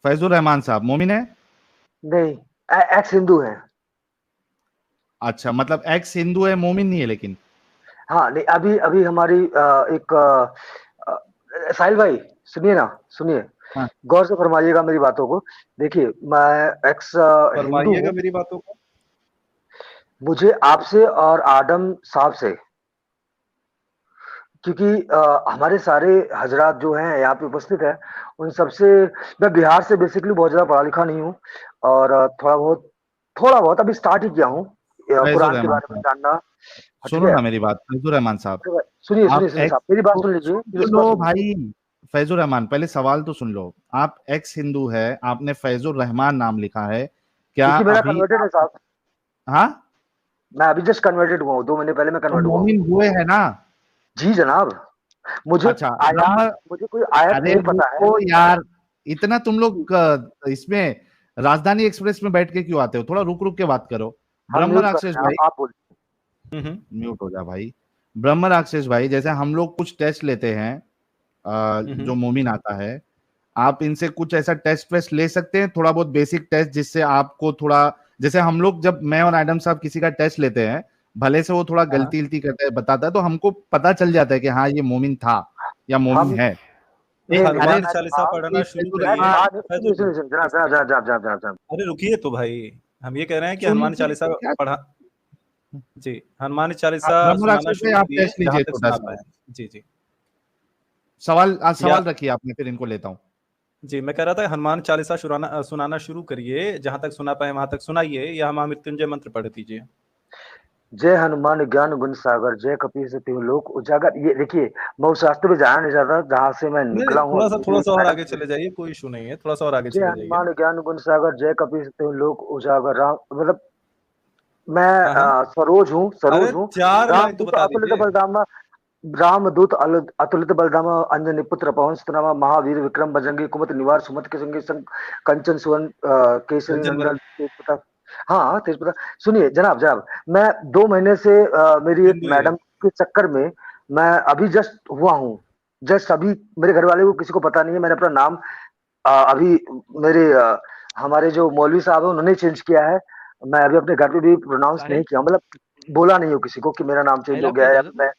फैजुर रहमान साहब मोमिन है? नहीं, एक्स हिंदू है। अच्छा, मतलब एक्स हिंदू है, मोमिन नहीं है लेकिन। हाँ नहीं, अभी अभी हमारी एक साहिल भाई सुनिए ना, सुनिए, हाँ, गौर से फरमाइएगा मेरी बातों को। देखिए, मैं एक्स हिंदू फरमाइएगा हूँ। मेरी बातों को। मुझे आपसे और आदम साहब से, क्योंकि हमारे सारे हजरात जो हैं यहाँ पे उपस्थित हैं, उन सबसे, मैं बिहार से बेसिकली बहुत ज़्यादा पढ़ा लिखा नहीं हूँ, और थोड़ा बहुत अभी स्टार्ट ही किया हूँ फैजुर कुरान के रहमान बारे में साहब, जानना। हाँ, ठीक सुनो है। ना मेरी बात, फैजुर रहमान साहब। सुनिए सुनिए आप सुनिए एक्स साहब, मेरी बात तो सुन लीजिए, सुन बात लो सुन लीजिए। भाई। फैजुर रहमान, पहले सवाल तो सुन लो। आप एक्स हिंदू है, आपने फैजुर रहमान नाम लिखा है, क्या क्योंकि मेरा अभी कन्वर्टेड है आप? साहब। हाँ, मैं अभी जस्ट कन्वर्टेड हुआ हूँ, 2 महीने पहले मैं तो कन्वर्ट हुआ हूँ। मोमिन हुए है ना? जी जनाब। मुझे अच्छा, आयात, ब्रह्म। मुझे कोई आयत अरे नहीं पता है। रुको यार, इतना तुम लोग इसमें राजधानी एक्सप्रेस में बैठ के क्यों आते हो? थोड़ा रुक रुक के बात करो। हम ब्रह्म म्यूट कर राक्षस रहे हैं, भाई, आप बोलिए। म्यूट हो जा भाई। ब्रह्म राक्षस भाई, जैसे हम लोग कुछ टेस्ट लेते हैं, जो मोमिन आता है, आप इनसे कुछ ऐसा टेस्ट वेस्ट ले सकते हैं, थोड़ा बहुत बेसिक टेस्ट, जिससे आपको थोड़ा, जैसे हम लोग जब मैं और एडम साहब किसी का टेस्ट लेते हैं, भले से वो थोड़ा हाँ, गलती गलती करता है, बताता है, तो हमको पता चल जाता है कि हाँ ये मोमिन था या मोमिन हम है। नहीं नहीं, अरे हनुमान मैं चालीसा था, पढ़ना शुरू फैजुर मैं करिए। था रहमान, नहीं, फैजुर सुनिए भाई, सुनिए सुनिए, जनाब जनाब जनाब जनाब जनाब जनाब जनाब। अरे रुकिए तो भाई, हम ये कह रहे हैं कि सुन हनुमान लीजिए चालीसा क्या। पढ़ा। जी, हनुमान आप चालीसा ब्रह्म सुनाना राक्षस से शुरू आप करिए टेस्ट जहां लीजिए तक छोटा सुना सा। पाए। जी जी। सवाल, आज या सवाल रखिए आपने, फिर इनको लेता हूँ। जी, मैं कह रहा था हनुमान चालीसा सुनाना शुरू करिए, जहां तक सुना पाए वहां तक सुनाइए, या महामृत्युंजय मंत्र पढ़ दीजिए। जय हनुमान ज्ञान गुण सागर, जय कपीस तिहु लोक उजागर। ये देखिए, मैं उस रास्ते पे जाना नहीं चाहता जहाँ से मैं नहीं निकला नहीं, हूँ। अभी थोड़ा मेरी सा और मैडम, आगे चले जाइए, कोई इशू नहीं है, थोड़ा सा और आगे जय चले जाइए। हनुमान ज्ञान गुण सागर, जय कपीस तिहु लोक उजागर। राम, मतलब मैं हाँ हाँ, सरोज हूँ, अरे सरोज हूँ। 4 लाइन तो रामदूत बता अतुलित दीजिए। बलधामा, रामदूत अतुलित बलधामा, अंजनी पुत्र पवन सुतनामा, महावीर विक्रम बजरंगी, कुमति निवार सुमत के संगी संग, कंचन सुवन केसरी कंचन नंदन वरण तेज प्रताप। हाँ, तेज प्रताप। सुनिए जनाब, जनाब, मैं 2 महीने से मेरी एक हिंदू ही है। मैडम के चक्कर में मैं अभी जस्ट हुआ हूँ। जस्ट अभी मेरे घर वाले को किसी को पता नहीं है, मैंने अपना नाम अभी मेरे हमारे जो मौलवी साहब है उन्होंने चेंज किया है। मैं अभी अपने घर पे भी प्रोनाउंस नहीं साहिल, किया, मतलब बोला नहीं हो किसी को कि मेरा नाम चेंज साहिल हो आपको गया है, या इजाजत है?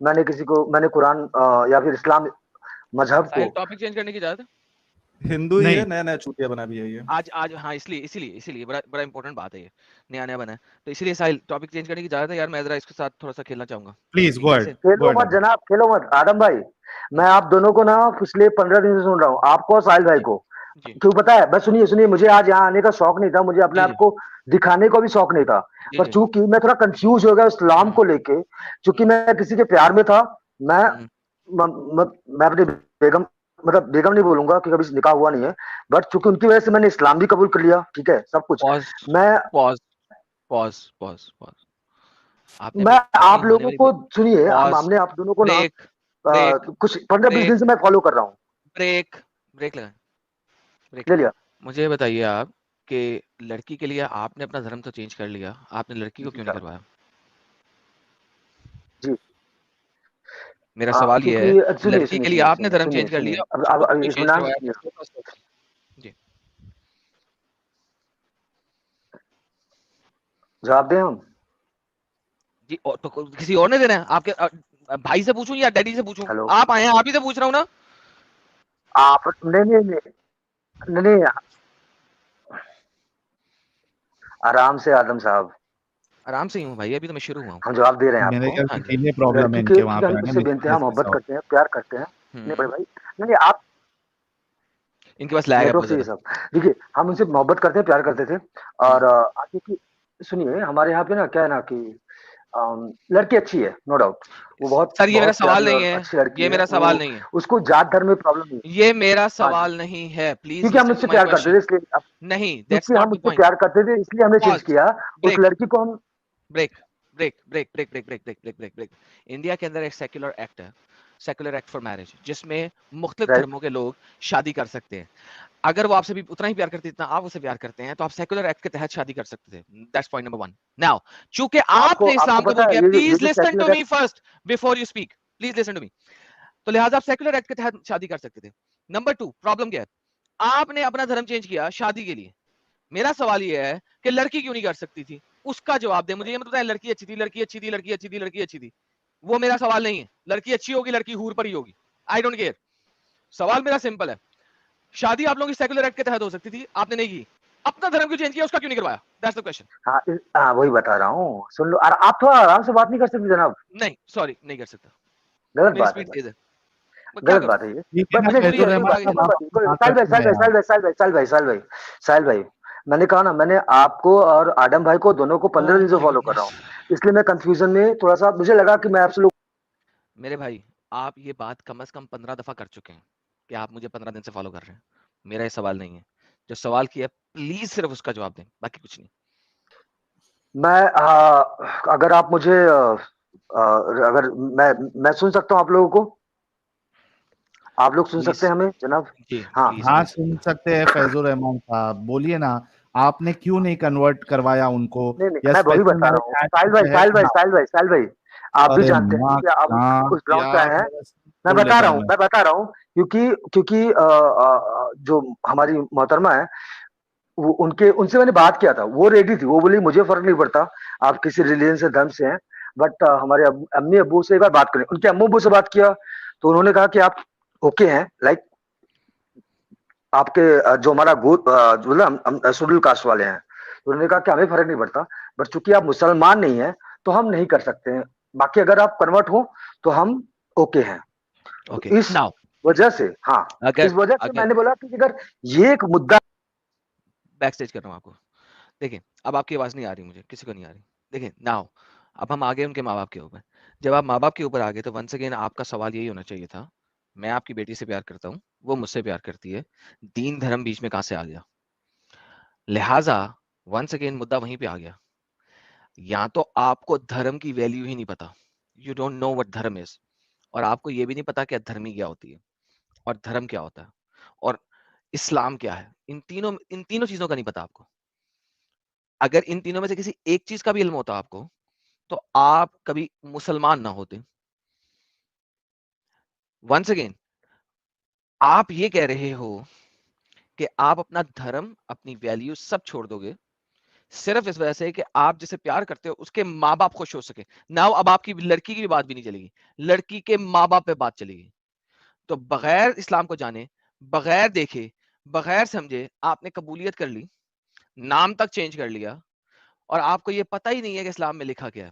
मैंने किसी को, मैंने कुरान या फिर इस्लाम मजहब को। साहिल, टॉपिक चेंज करने की इजाजत है? हिंदू ही है, नहीं, नया नया चूतिया बना भी है ये। आज आज हाँ, इसलिए इसलिए इसलिए बड़ा बड़ा इंपॉर्टेंट बात है ये, नया नया बना है, तो इसलिए साहिल टॉपिक चेंज करने की इजाजत है यार। मैं जरा इसके साथ थोड़ा सा खेलना चाहूंगा। प्लीज गो अहेड, कैसे? गो खेलो मत अहेड। जनाब, खेलो मत आदम भाई। मैं आप दोनों को ना पिछले 15 दिन से सुन रहा हूँ, आपको और साहिल भाई जी को। जी क्यों पता है? बस सुनिए सुनिए, मुझे आज यहाँ आने का शौक नहीं था, मुझे अपने जी आप जी को दिखाने को भी शौक नहीं था। जी पर जी। चूंकि मैं थोड़ा कंफ्यूज हो गया इस्लाम को लेके, चूंकि मैं किसी के प्यार में था। मैं हम्म, मैं अपनी बेगम, मतलब बेगम नहीं बोलूंगा कि कभी निकाह हुआ नहीं है, बट चूंकि उनकी वजह से मैंने इस्लाम भी कबूल कर लिया, ठीक है, सब कुछ। पॉज मैं पॉज पॉज पॉज पॉज। आपने मैं अपनी अपनी आप होने लोगों वाली को सुनिए, पॉज, हमने आप दोनों को ना ब्रेक ब्रेक कुछ 15-20 दिन ब्रेक से मैं फॉलो कर रहा हूँ। ब्रेक ब्रेक लगा, ब्रेक ले लगा। लिया। मुझे ये बताइए आप कि लड़की के लिए आपने अपना धर्म तो चेंज कर लिया, आपने लड़की को जी क्यों नहीं साहब। करवाया? जी। मेरा सवाल ये है, क्योंकि सुनिए लड़की सुनिए के लिए सुनिए आपने सुनिए धर्म सुनिए चेंज कर सुनिए, लिया, अब उसको क्यों नहीं चेंज इत्मीनान करवाया? सुनिए। बस फर्स्ट क्वेश्चन। जी। जवाब दें हम? जी, और तो किसी और ने देना है? आपके भाई से पूछूं या डैडी से पूछूं? हेलो। आप आए हैं, आप ही से पूछ रहा हूं ना। आप नहीं नहीं नहीं नहीं नहीं, आराम से आदम साहब, आराम से ही हूँ भाई, अभी तो मैं शुरू हुआ हूँ। हम जवाब दे रहे हैं मेरे आपको। ख्याल हाँ से जी। सीनियर प्रॉब्लम है लड़की के, इनके वहां क्योंकि पे हम आने इससे में, बेइंतहा इसलिए मोहब्बत ऐसा करते हैं, प्यार करते हैं। नहीं बड़े भाई, नहीं नहीं, आप इनके पास लैग है नेटवर्क बहुत से ये ज्यादा। सब। देखिए, हम उनसे मोहब्बत करते हैं, प्यार करते थे। और आगे की सुनिए, हमारे यहाँ पे ना क्या है ना कि लड़की अच्छी है, नो डाउट। वो बहुत सर ये मेरा बहुत सवाल प्यारी नहीं और है, अच्छी लड़की ये है। मेरा वो सवाल नहीं है, उसको जात धर्म में प्रॉब्लम नहीं है। ये मेरा हाँ जी, सवाल नहीं है। प्लीज क्योंकि हम लिसन टू उससे माय प्यार करते थे क्वेश्चन। इसलिए, नहीं, दैट्स क्योंकि नॉट हम द उससे पॉइंट। प्यार करते थे इसलिए हमने चेंज पॉज, किया। उस ब्रेक लड़की को हम break break break break break break break break break break. India के अंदर एक सेक्युलर एक्ट है, सेक्युलर एक्ट फॉर मैरिज, जिसमें मुख्तलिफ राइट। धर्मों के लोग शादी कर सकते हैं। अगर वो आपसे भी उतना ही प्यार करती है जितना आप उसे प्यार करते हैं, तो आप सेक्युलर एक्ट के तहत शादी कर सकते थे। That's point number 1। नाउ, चूंकि आपको आपने आपको इस्लाम पता कबूल है किया, ये प्लीज जो listen to secular, me first before you speak, please listen to me. तो लिहाजा आप सेक्युलर एक्ट के तहत शादी कर सकते थे। नंबर 2, प्रॉब्लम क्या है? आपने अपना धर्म चेंज किया शादी के लिए। मेरा सवाल ये है कि लड़की क्यों नहीं कर सकती थी, उसका जवाब दे मुझे। ये मत बताए लड़की अच्छी थी, लड़की अच्छी थी, लड़की अच्छी थी, लड़की अच्छी थी, वो मेरा सवाल नहीं है। लड़की अच्छी होगी, लड़की हूर पर ही होगी, आई डोंट केयर। सवाल मेरा सिंपल है, शादी आप लोगों की सेकुलर एक्ट के तहत हो सकती थी, आपने नहीं की, अपना धर्म क्यों चेंज किया, उसका क्यों नहीं करवाया? That's the question. हाँ वही बता रहा हूँ, सुन लो। आप थोड़ा आराम से बात नहीं कर सकते जनाब? नहीं सॉरी, नहीं कर सकता, गलत मेरी बात है, स्पीड तेज है, गलत बात है ये। ठीक है ना, नहीं, फैजुर कोई रहमान बात साहब, नहीं, कोई आप बात नहीं। साहिल भाई, मैंने कहा ना, मैंने आपको और आडम भाई को दोनों को 15 दिन से फॉलो कर रहा हूँ, इसलिए मैं कंफ्यूजन में थोड़ा सा, मुझे लगा कि मैं आपसे लोग। मेरे भाई आप ये बात कम से कम 15 दफा कर चुके हैं कि आप मुझे 15 दिन से फॉलो कर रहे हैं। मेरा ये सवाल नहीं है, जो सवाल किया प्लीज सिर्फ उसका जवाब दें, बाकी कुछ नहीं। अगर आप मुझे अगर मैं सुन सकता हूँ आप लोगों को, आप लोग सुन सकते हैं हमें जनाब? जी हाँ प्लीज हाँ प्लीज। सुन सकते हैं फैजुर रहमान साहब, बोलिए ना, आपने क्यों नहीं कन्वर्ट करवाया उनको, नहीं, या मैं वही स्पेशल बता रहा हूँ। साहिल भाई, मैरिज साहिल भाई, आप भी अरे जानते हैं माँ कि आप कहाँ उस ग्राउंड पे क्या आए हैं। मेरा सिर मैं फोड़ बता लेता रहा है हूँ, मैं। मैं बता रहा हूँ, क्योंकि जो हमारी मोहतरमा है, वो उनके उनसे मैंने बात किया था, वो रेडी थी, वो बोली मुझे फर्क नहीं पड़ता आप किसी रिलीजन से, धर्म से हैं, बट हमारे अम्मी अब्बू से एक बार बात करें। उनके अम्मू अब्बू से बात किया तो उन्होंने कहा कि आप ओके हैं, लाइक आपके जो हमारा मतलब शेड्यूल कास्ट वाले हैं, तो उन्होंने कहा कि हमें फर्क नहीं पड़ता, बट चूंकि आप मुसलमान नहीं है तो हम नहीं कर सकते हैं, बाकी अगर आप कन्वर्ट हो तो हम ओके हैं। तो ओके इस नाउ वजह से, हाँ, इस वजह से अगर मैंने बोला कि अगर ये एक मुद्दा। बैक स्टेज कर रहा हूँ आपको, देखिए अब आपकी आवाज नहीं आ रही, मुझे किसी को नहीं आ रही। देखिए नाउ अब हम आ गए उनके माँ बाप के ऊपर। जब आप माँ बाप के ऊपर आ गए तो वंस अगेन आपका सवाल यही होना चाहिए था, मैं आपकी बेटी से प्यार करता हूँ, वो मुझसे प्यार करती है, दीन धर्म बीच में कहाँ से आ गया? लिहाजा वंस अगेन मुद्दा वहीं पे आ गया, या तो आपको धर्म की वैल्यू ही नहीं पता, यू डोंट नो व्हाट धर्म इज, और आपको ये भी नहीं पता कि अधर्मी क्या होती है और धर्म क्या होता है और इस्लाम क्या है, इन तीनों चीजों का नहीं पता आपको। अगर इन तीनों में से किसी एक चीज का भी इल्म होता आपको तो आप कभी मुसलमान ना होते। वंस अगेन आप ये कह रहे हो कि आप अपना धर्म, अपनी वैल्यू सब छोड़ दोगे सिर्फ इस वजह से कि आप जिसे प्यार करते हो उसके माँ बाप खुश हो सके। नाउ अब आपकी लड़की की भी बात भी नहीं चलेगी, लड़की के माँ बाप पे बात चलेगी। तो बगैर इस्लाम को जाने, बगैर देखे, बगैर समझे आपने कबूलियत कर ली, नाम तक चेंज कर लिया, और आपको ये पता ही नहीं है कि इस्लाम में लिखा क्या है।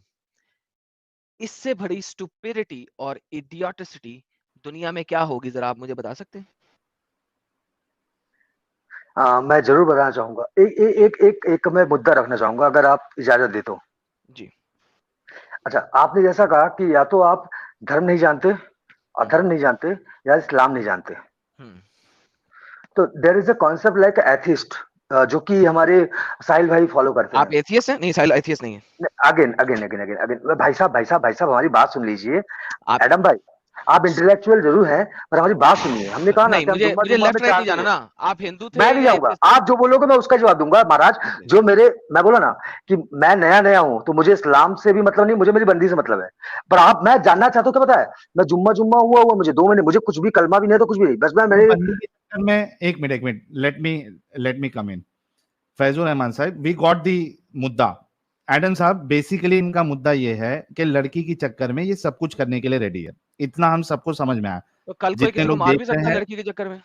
इससे बड़ी स्टुपिडिटी और इडियोटिसिटी दुनिया में क्या होगी, जरा आप मुझे बता सकते हैं? मैं जरूर बताना चाहूंगा, एक मैं मुद्दा रखना चाहूंगा, अगर आप इजाजत दे तो। जी। अच्छा, आपने जैसा कहा कि या तो आप धर्म नहीं जानते, अधर्म नहीं जानते, या इस्लाम नहीं जानते, हम्म। तो there is a concept like atheist, जो कि हमारे साहिल भाई फॉलो करते आप हैं। एथियस्ट हैं? नहीं साहिल एथियस्ट नहीं है। Again again again again again, भाई साहब हमारी बात सुन लीजिए। आप एडम भाई, आप इंटेलेक्चुअल जरूर हैं, पर हमारी बात सुनिए। हमने कहा ना नहीं, कि हम मुझे जुम्मा मुझे जुम्मा में लेफ्ट राइट 4 नहीं दिन जाना है। ना। आप हिंदू थे मैं नहीं या जाऊंगा, एथियस्ट थे? आप जो बोलोगे मैं उसका जवाब दूंगा महाराज। Okay. जो मेरे, मैं बोला ना कि मैं नया नया हूं, तो मुझे इस्लाम से भी मतलब नहीं, मुझे मेरी बंदी से मतलब है। पर आप, मैं जानना चाहता हूँ, क्या पता है, मैं जुम्मा जुम्मा हुआ मुझे 2 महीने, मुझे कुछ भी कलमा भी नहीं तो कुछ भी नहीं, बस मैं तो मेरे। बंदी के चक्कर में, एक मिनट, लेट मी कम इन। फैजुल रहमान साहब, वी गॉट दी मुद्दा। एडम साहब, बेसिकली इनका मुद्दा ये है कि लड़की के चक्कर में ये सब कुछ करने के लिए रेडी है, इतना हम सबको समझ में आया, तो कल कोई जितने किसी को लोग मार देख भी रहे सकता है हैं। लड़की के चक्कर में।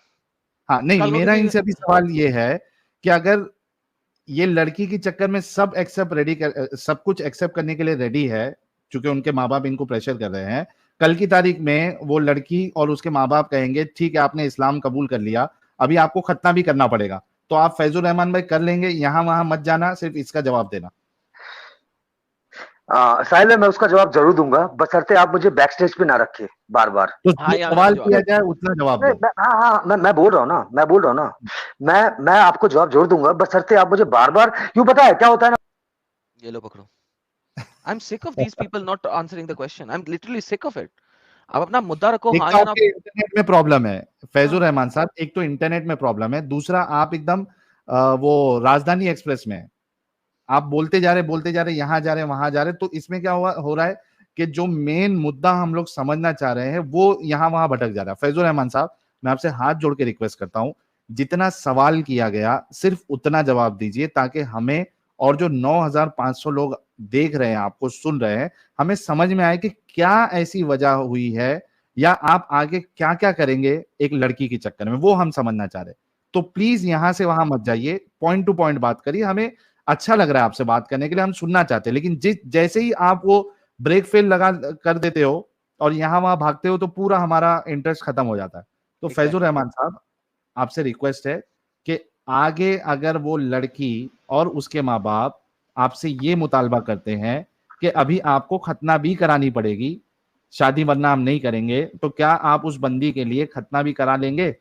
हाँ नहीं, कल को मेरा किसी इनसे भी सवाल ये है कि अगर ये लड़की के चक्कर में सब कुछ एक्सेप्ट करने के लिए रेडी है, क्योंकि उनके माँ बाप इनको प्रेशर कर रहे हैं, कल की तारीख में वो लड़की और उसके माँ बाप कहेंगे ठीक है आपने इस्लाम कबूल कर लिया, अभी आपको खतना भी करना पड़ेगा, तो आप फैजुल रहमान भाई कर लेंगे? यहाँ वहां मत जाना, सिर्फ इसका जवाब देना। साहिल भाई, मैं उसका जवाब जरूर दूंगा, बशर्ते आप मुझे बैक स्टेज पे ना रखे बार बार। तो हाँ जो या ना में सवाल जवाब किया दो। जाए उतना जवाब नहीं, दो। हाँ, मैं बोल रहा हूँ ना, मैं आपको जवाब जरूर दूंगा, बशर्ते आप मुझे बार बार, क्यों पता है क्या होता है ना। ये लो पकड़ो। I am sick of these people not answering the question, I am literally sick of it. आप अपना मुद्दा रखो, एक हाँ तो या ना। आपके इंटरनेट में प्रॉब्लम है फैजुल हाँ। रहमान साहब, एक तो इंटरनेट में प्रॉब्लम है, दूसरा आप एकदम वो राजधानी एक्सप्रेस में आप बोलते जा रहे, यहाँ जा रहे वहां जा रहे, तो इसमें क्या हो रहा है कि जो मेन मुद्दा हम लोग समझना चाह रहे हैं वो यहाँ वहां भटक जा रहा है। फैजुल रहमान साहब, मैं आपसे हाथ जोड़ के रिक्वेस्ट करता हूँ, जितना सवाल किया गया सिर्फ उतना जवाब दीजिए, ताकि हमें और जो 9,500 लोग देख रहे हैं, आपको सुन रहे हैं, हमें समझ में आए कि क्या ऐसी वजह हुई है, या आप आगे क्या क्या करेंगे एक लड़की के चक्कर में, वो हम समझना चाह रहे हैं। तो प्लीज यहां से वहां मत जाइए, पॉइंट टू पॉइंट बात करिए। हमें अच्छा लग रहा है आपसे बात करने के लिए, हम सुनना चाहते हैं, लेकिन जैसे ही आप वो ब्रेक फेल लगा कर देते हो और यहाँ वहां भागते हो, तो पूरा हमारा इंटरेस्ट खत्म हो जाता है। तो फैजुर रहमान साहब, आपसे रिक्वेस्ट है कि आगे अगर वो लड़की और उसके माँ बाप आपसे ये मुतालबा करते हैं कि अभी आपको खतना भी करानी पड़ेगी, शादी वरना हम नहीं करेंगे, तो क्या आप उस बंदी के लिए खतना भी करा लेंगे?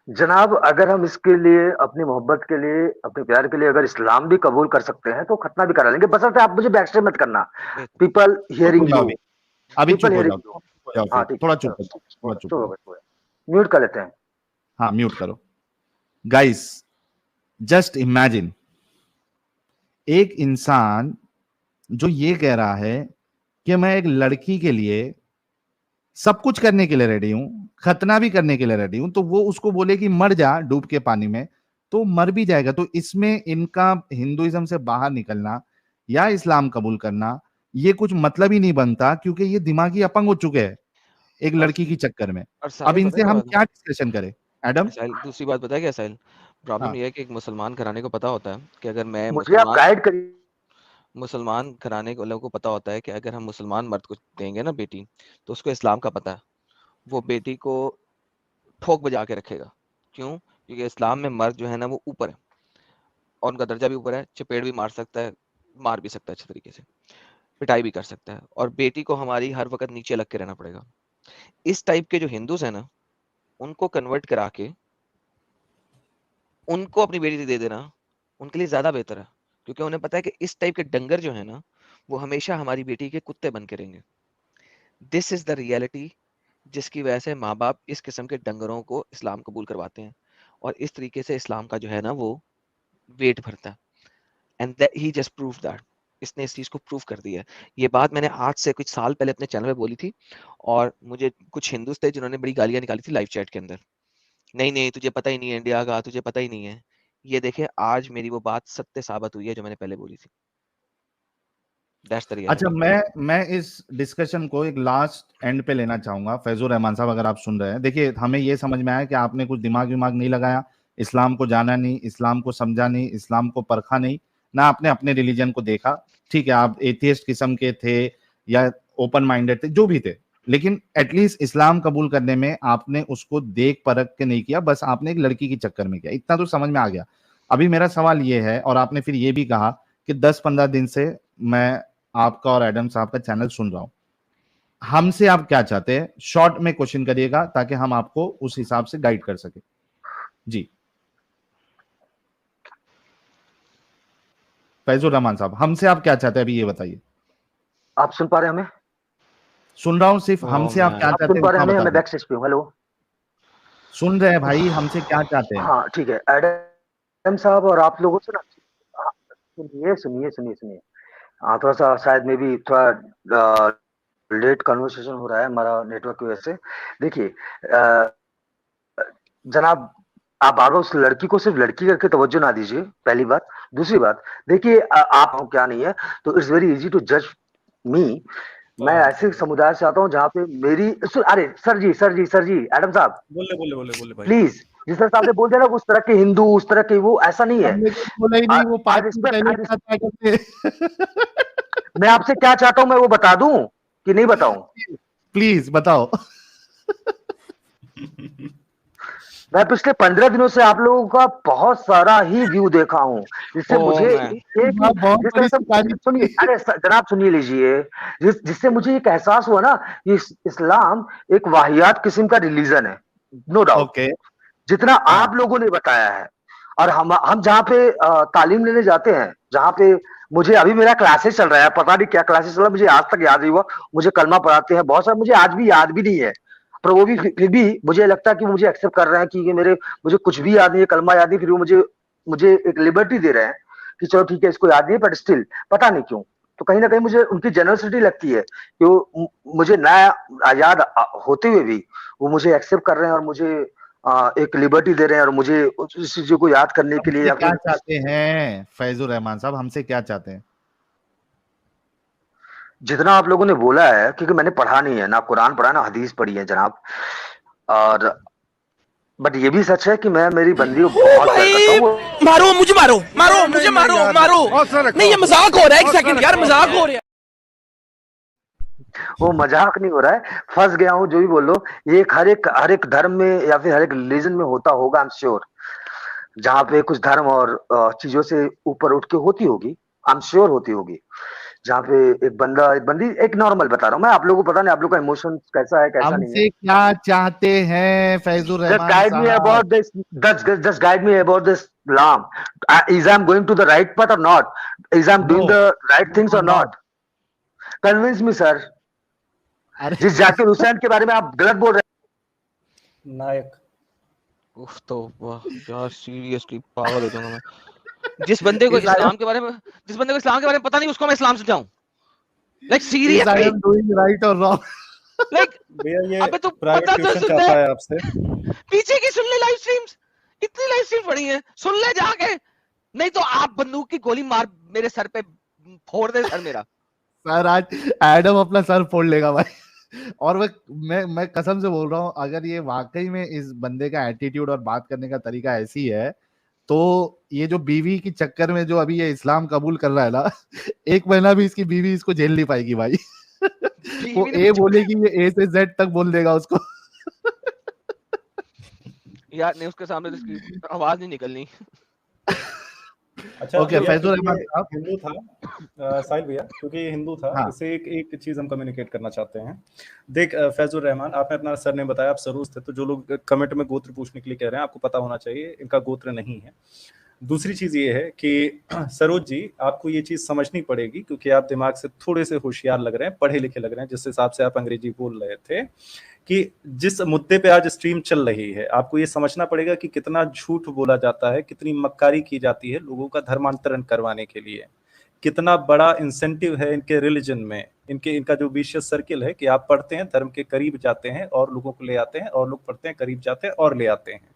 जनाब, अगर हम इसके लिए अपनी मोहब्बत के लिए, अपने प्यार के लिए अगर इस्लाम भी कबूल कर सकते हैं तो खतना भी करा लेंगे, बशर्ते आप मुझे बैक स्टेप मत करना। पीपल हियरिंग यू, अभी चुप पीपल हो जाओ, हियरिंग यू। हो जाओ, हाँ फिर ठीक थोड़ा है, चुप हो जाओ, थोड़ा चुप हो जाओ। म्यूट कर लेते हैं। हाँ, म्यूट करो। गाइस, जस्ट इमेजिन एक इंसान जो ये कह रहा है कि मैं एक लड़की के लिए सब कुछ करने के लिए रेडी हूं, खतना भी करने के लिए रेडी हूं, तो वो उसको बोले कि मर जा डूब के पानी में, तो मर भी जाएगा। तो इसमें इनका हिंदुइज्म से बाहर निकलना या इस्लाम कबूल करना ये कुछ मतलब ही नहीं बनता, क्योंकि ये दिमागी अपंग हो चुके हैं एक लड़की की चक्कर में। और अब साहिल पता इनसे है क्या हम बात है? क्या डिस्कशन करें एडम? साहिल, दूसरी बात पता है क्या साहिल? प्रॉब्लम हाँ, ये है कि एक मुसलमान घराने को पता होता है कि अगर मैं मुझे आप गाइड करिए। मुसलमान घराने को लोगों को पता होता है कि अगर हम मुसलमान मर्द को देंगे ना बेटी, तो उसको इस्लाम का पता है। वो बेटी को ठोक बजा के रखेगा। क्यों? क्योंकि इस्लाम में मर्द जो है ना वो ऊपर है, और उनका दर्जा भी ऊपर है, चपेट भी मार सकता है, मार भी सकता है अच्छे तरीके से, पिटाई भी कर सकता है, और बेटी को हमारी हर वक्त नीचे लग के रहना पड़ेगा। इस टाइप के जो हिंदूज है ना, उनको कन्वर्ट करा के उनको अपनी बेटी दे देना उनके लिए ज्यादा बेहतर है, क्योंकि उन्हें पता है कि इस टाइप के डंगर जो है ना, वो हमेशा हमारी बेटी के कुत्ते बन के रहेंगे। दिस इज द रियलिटी, जिसकी वजह से माँ बाप इस किस्म के डंगरों को इस्लाम कबूल करवाते हैं, और इस तरीके से इस्लाम का जो है ना वो वेट भरता है। And he just prove that, इसने इस चीज को प्रूव कर दिया है। ये बात मैंने आज से कुछ साल पहले अपने चैनल पे बोली थी, और मुझे कुछ हिंदूज थे जिन्होंने बड़ी गालियां निकाली थी लाइव चैट के अंदर, नहीं नहीं तुझे पता ही नहीं है इंडिया का, तुझे पता ही नहीं है। ये देखे, आज मेरी वो बात सत्य साबित हुई है जो मैंने पहले बोली थी। दैट्स द अच्छा, रियलिटी। मैं इस डिस्कशन को एक लास्ट एंड पे लेना चाहूंगा। फैजुर रहमान साहब, अगर आप सुन रहे हैं, देखिए हमें ये समझ में आया कि आपने कुछ दिमाग विमाग नहीं लगाया, इस्लाम को जाना नहीं, इस्लाम को समझा नहीं, इस्लाम को परखा नहीं, ना आपने अपने रिलीजन को देखा। ठीक है, आप एथियस्ट किस्म के थे या ओपन माइंडेड थे, जो भी थे, लेकिन एटलीस्ट इस्लाम कबूल करने में आपने उसको देख परख के नहीं किया, बस आपने एक लड़की के चक्कर में किया। इतना तो समझ में आ गया। अभी मेरा सवाल ये है, और आपने फिर ये भी कहा कि 10-15 दिन से मैं आपका और एडम साहब का चैनल सुन रहा हूं, हमसे आप क्या चाहते हैं? शॉर्ट में क्वेश्चन करिएगा ताकि हम आपको उस हिसाब से गाइड कर सके। जी फैजुर रहमान साहब, हमसे आप क्या चाहते हैं, अभी ये बताइए। आप सुन पा रहे हैं हमें? सुन रहा हूं, सिर्फ हमसे आप क्या आप चाहते सुन हैं पा रहे उतना हैं हमें? बता मैं दें। बैक स्टेज पे हूँ। हेलो, सुन रहे हैं भाई, हमसे क्या चाहते हैं? हाँ ठीक है एडम साहब, और आप लोगों से ना, हाँ, सुनिए सुनिए सुनिए सुनिए। हाँ, थोड़ा सा शायद में भी थोड़ा लेट कन्वर्सेशन हो रहा है हमारा नेटवर्क की वजह से। देखिए जनाब, आप बार बार उस लड़की को सिर्फ लड़की करके तवज्जो ना दीजिए, पहली बात। दूसरी बात, देखिए आप हो क्या नहीं है, तो इट्स वेरी इजी टू जज मी। मैं ऐसे समुदाय से आता हूँ जहाँ पे मेरी अरे सर जी एडम साहब, बोले बोले बोले बोले भाई। प्लीज, जिस तरह से आपने बोल दिया ना, उस तरह के हिंदू, उस तरह के वो, ऐसा नहीं है। हमने कुछ बोला ही नहीं, वो 5 दिन पहले रिस्पेक्ट, क्या करते। मैं आपसे क्या चाहता हूं मैं वो बता दूं कि नहीं बताऊं? प्लीज बताओ। मैं पिछले 15 दिनों से आप लोगों का बहुत सारा ही व्यू देखा हूं, जिससे मुझे बहुत जिस बड़ी तरह से सुनिए, अरे जनाब सुनिए लीजिए, जिससे मुझे एक एहसास हुआ ना कि इस्लाम एक वाहियात किस्म का रिलीजन है, नो डाउट, ओके, जितना आप लोगों ने बताया है। और हम जहाँ पे तालीम लेने जाते हैं, जहाँ पे मुझे अभी मेरा क्लासेस चल रहा है, पता नहीं क्या क्लासेस चल रहा है, मुझे आज तक याद नहीं हुआ। मुझे कलमा पढ़ाते हैं बहुत सारा, मुझे आज भी याद भी नहीं है, पर वो भी फिर भी मुझे लगता है कि मुझे एक्सेप्ट कर रहे हैं कि मुझे कुछ भी याद नहीं है, कलमा याद नहीं, फिर वो मुझे एक लिबर्टी दे रहे हैं कि चलो ठीक है इसको याद नहीं है, बट स्टिल पता नहीं क्यों, तो कहीं ना कहीं मुझे उनकी जेनरसिटी लगती है कि वो मुझे नया याद होते हुए भी वो मुझे एक्सेप्ट कर रहे हैं, और मुझे एक लिबर्टी दे रहे हैं और मुझे उस चीजों को याद करने के लिए, या क्या फिर चाहते हैं फैजुर रहमान साहब, हमसे क्या चाहते हैं? जितना आप लोगों ने बोला है, क्योंकि मैंने पढ़ा नहीं है, ना कुरान पढ़ा ना हदीस पढ़ी है जनाब, और बट ये भी सच है कि मैं मेरी बंदी को बहुत प्यार करता हूँ। मारो मुझे, मारो मारो मुझे, मारो मारो, नहीं ये मजाक हो रहा है, एक सेकंड यार, मजाक हो रहा है। वो मजाक नहीं हो रहा है, फंस गया हूँ, जो भी बोल लो। ये हर एक धर्म में या फिर हर एक रिलीजन में होता होगा, आई एम श्योर। जहाँ पे कुछ धर्म और चीजों से ऊपर उठ के होती होगी, आई एम श्योर होती होगी। जहाँ पे एक बंदी, एक नॉर्मल बता रहा हूँ मैं, आप लोगों को पता नहीं आप लोग का इमोशन कैसा है कैसा नहीं है। हमसे क्या चाहते हैं फैजुर रहमान साहब? Just guide me about this Islam. Is I'm going to the right path or not? Is I'm doing the right things or not? Convince me, sir. जिस जाकिर हुसैन के बारे में आप गलत बोल रहे हैं। नायक, उफ, तो वाह यार, सीरियसली पागल हो जाऊंगा मैं। जिस बंदे को इस्लाम के बारे में पता नहीं, उसको मैं इस्लाम समझाऊं? लाइक सीरियसली, राइट और रॉन्ग? भैया ये अबे तो प्राइवेट पता तो ट्यूशन सुन ले, चाहता है आपसे। पीछे की सुन ले लाइव स्ट्रीम्स, इतनी लाइव स्ट्रीम पड़ी है, सुन ले जाके, नहीं तो आप बंदूक की गोली मार मेरे सर पे फोड़ दे सर मेरा। सर आज एडम अपना सर फोड़ लेगा भाई। और मैं कसम से बोल रहा हूँ, अगर ये वाकई में इस बंदे का एटीट्यूड और बात करने का तरीका ऐसी है, तो ये जो बीवी की चक्कर में जो अभी ये इस्लाम कबूल कर रहा है ना, 1 महीना भी इसकी बीवी इसको झेल नहीं पाएगी भाई। वो ए बोलेगी, ये ए से जेड तक बोल देगा उसको। यार नहीं, उसके सामने इसकी आवाज नहीं निकलनी। अच्छा ओके, फैजुर रहमान साहब हिंदू था साहिल भैया, क्योंकि ये हिंदू था, हाँ। इसे एक चीज हम कम्युनिकेट करना चाहते हैं। देख फैजुर रहमान, आपने अपना सरनेम बताया, आप सरूज थे, तो जो लोग कमेंट में गोत्र पूछने के लिए कह रहे हैं, आपको पता होना चाहिए इनका गोत्र नहीं है। दूसरी चीज ये है कि सरोज जी, आपको ये चीज समझनी पड़ेगी, क्योंकि आप दिमाग से थोड़े से होशियार लग रहे हैं, पढ़े लिखे लग रहे हैं, जिस हिसाब से आप अंग्रेजी बोल रहे थे, कि जिस मुद्दे पे आज स्ट्रीम चल रही है, आपको ये समझना पड़ेगा कि कितना झूठ बोला जाता है, कितनी मक्कारी की जाती है लोगों का धर्मांतरण करवाने के लिए, कितना बड़ा इंसेंटिव है इनके रिलीजन में, इनका जो विशियस सर्किल है कि आप पढ़ते हैं, धर्म के करीब जाते हैं और लोगों को ले आते हैं, और लोग पढ़ते हैं, करीब जाते हैं और ले आते हैं।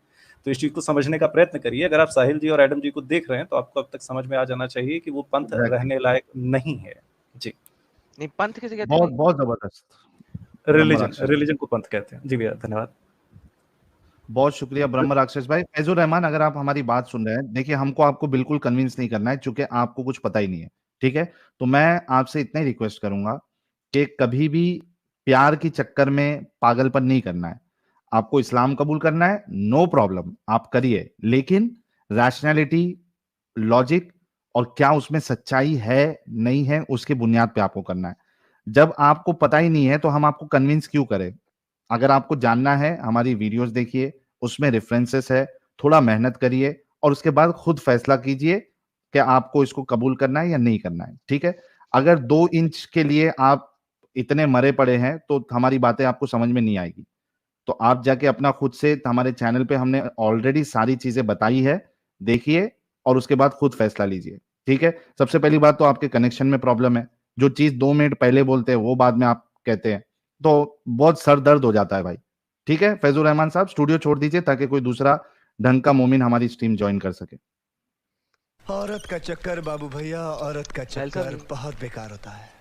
तो इस चीज को समझने का प्रयत्न करिए। अगर आप साहिल जी और एडम जी को देख रहे हैं, तो आपको अब तक समझ में आ जाना चाहिए कि वो पंथ रहने लायक नहीं है। जी नहीं, पंथ किसे कहते हैं? बहुत जबरदस्त। रिलीजन को पंथ कहते हैं। जी भैया, धन्यवाद, बहुत शुक्रिया ब्रह्म राक्षस भाई। फैजुर रहमान, अगर आप हमारी बात सुन रहे हैं, देखिए हमको आपको बिल्कुल कन्विंस नहीं करना है, क्योंकि आपको कुछ पता ही नहीं है, ठीक है? तो मैं आपसे इतना ही रिक्वेस्ट करूंगा कि कभी भी प्यार की चक्कर में पागलपन नहीं करना है। आपको इस्लाम कबूल करना है, नो प्रॉब्लम, आप करिए, लेकिन रैशनैलिटी, लॉजिक और क्या उसमें सच्चाई है नहीं है, उसके बुनियाद पे आपको करना है। जब आपको पता ही नहीं है तो हम आपको कन्विंस क्यों करें? अगर आपको जानना है, हमारी वीडियोस देखिए, उसमें रेफरेंसेस है, थोड़ा मेहनत करिए और उसके बाद खुद फैसला कीजिए कि आपको इसको कबूल करना है या नहीं करना है, ठीक है? अगर 2 इंच के लिए आप इतने मरे पड़े हैं, तो हमारी बातें आपको समझ में नहीं आएगी। तो आप जाके अपना खुद से, हमारे चैनल पे हमने ऑलरेडी सारी चीजें बताई है, देखिए और उसके बाद खुद फैसला लीजिए, ठीक है? सबसे पहली बात तो आपके कनेक्शन में प्रॉब्लम है। जो चीज 2 मिनट पहले बोलते हैं, वो बाद में आप कहते हैं, तो बहुत सर दर्द हो जाता है भाई, ठीक है? फैजुर रहमान साहब, स्टूडियो छोड़ दीजिए ताकि कोई दूसरा ढंग का मोमिन हमारी स्ट्रीम ज्वाइन कर सके। औरत का चक्कर बाबू भैया, औरत का चक्कर बहुत बेकार होता है।